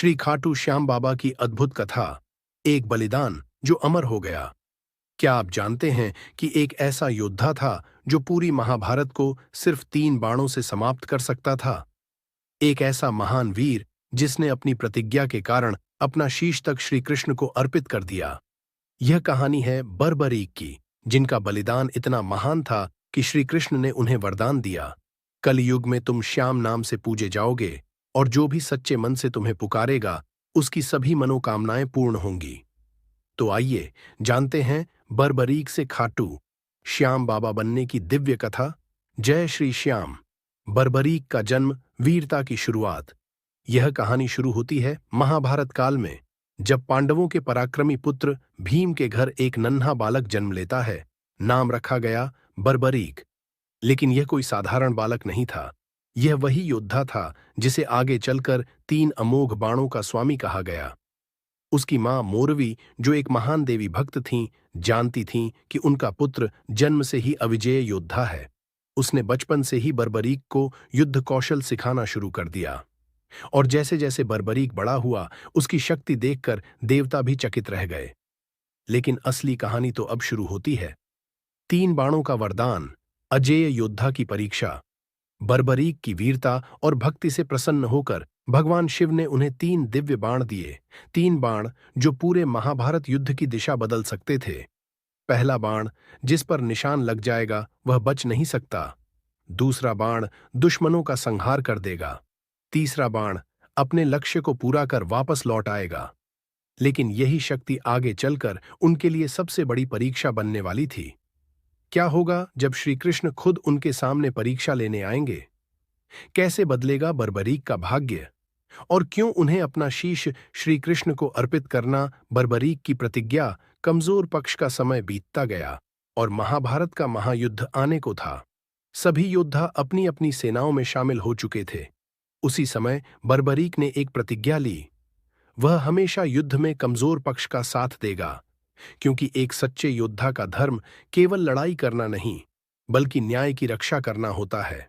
श्री खाटू श्याम बाबा की अद्भुत कथा, एक बलिदान जो अमर हो गया। क्या आप जानते हैं कि एक ऐसा योद्धा था जो पूरी महाभारत को सिर्फ 3 बाणों से समाप्त कर सकता था? एक ऐसा महान वीर जिसने अपनी प्रतिज्ञा के कारण अपना शीश तक श्री कृष्ण को अर्पित कर दिया। यह कहानी है बर्बरीक की, जिनका बलिदान इतना महान था कि श्री कृष्ण ने उन्हें वरदान दिया, कलयुग में तुम श्याम नाम से पूजे जाओगे और जो भी सच्चे मन से तुम्हें पुकारेगा उसकी सभी मनोकामनाएं पूर्ण होंगी। तो आइए जानते हैं बर्बरीक से खाटू श्याम बाबा बनने की दिव्य कथा। जय श्री श्याम। बर्बरीक का जन्म, वीरता की शुरुआत। यह कहानी शुरू होती है महाभारत काल में, जब पांडवों के पराक्रमी पुत्र भीम के घर एक नन्हा बालक जन्म लेता है। नाम रखा गया बर्बरीक। लेकिन यह कोई साधारण बालक नहीं था। यह वही योद्धा था जिसे आगे चलकर 3 अमोघ बाणों का स्वामी कहा गया। उसकी मां मोरवी, जो एक महान देवी भक्त थीं, जानती थीं कि उनका पुत्र जन्म से ही अविजेय योद्धा है। उसने बचपन से ही बर्बरीक को युद्ध कौशल सिखाना शुरू कर दिया। और जैसे जैसे बर्बरीक बड़ा हुआ, उसकी शक्ति देखकर देवता भी चकित रह गए। लेकिन असली कहानी तो अब शुरू होती है। 3 बाणों का वरदान, अजेय योद्धा की परीक्षा। बर्बरीक की वीरता और भक्ति से प्रसन्न होकर भगवान शिव ने उन्हें 3 दिव्य बाण दिए। 3 बाण जो पूरे महाभारत युद्ध की दिशा बदल सकते थे। पहला बाण, जिस पर निशान लग जाएगा वह बच नहीं सकता। दूसरा बाण दुश्मनों का संहार कर देगा। तीसरा बाण अपने लक्ष्य को पूरा कर वापस लौट आएगा। लेकिन यही शक्ति आगे चलकर उनके लिए सबसे बड़ी परीक्षा बनने वाली थी। क्या होगा जब श्री कृष्ण खुद उनके सामने परीक्षा लेने आएंगे? कैसे बदलेगा बर्बरीक का भाग्य? और क्यों उन्हें अपना शीश श्री कृष्ण को अर्पित करना? बर्बरीक की प्रतिज्ञा, कमजोर पक्ष का समय बीतता गया और महाभारत का महायुद्ध आने को था। सभी योद्धा अपनी अपनी सेनाओं में शामिल हो चुके थे। उसी समय बर्बरीक ने एक प्रतिज्ञा ली। वह हमेशा युद्ध में कमजोर पक्ष का साथ देगा, क्योंकि एक सच्चे योद्धा का धर्म केवल लड़ाई करना नहीं, बल्कि न्याय की रक्षा करना होता है।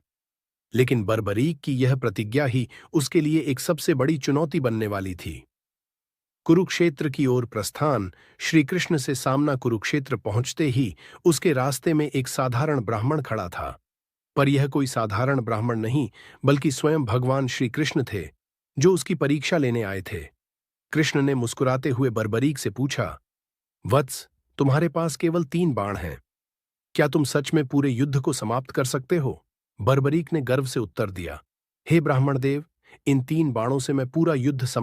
लेकिन बर्बरीक की यह प्रतिज्ञा ही उसके लिए एक सबसे बड़ी चुनौती बनने वाली थी। कुरुक्षेत्र की ओर प्रस्थान। श्री कृष्ण से सामना कुरुक्षेत्र पहुंचते ही उसके रास्ते में एक साधारण ब्राह्मण खड़ा था। पर यह कोई साधारण ब्राह्मण नहीं, बल्कि स्वयं भगवान श्री कृष्ण थे, जो उसकी परीक्षा लेने आए थे। कृष्ण ने मुस्कुराते हुए बर्बरीक से पूछा, वत्स, तुम्हारे पास केवल 3 बाण हैं। क्या तुम सच में पूरे युद्ध को समाप्त कर सकते हो? बर्बरीक ने गर्व से उत्तर दिया, हे ब्राह्मण देव, इन 3 बाणों से मैं पूरा युद्ध समाप्त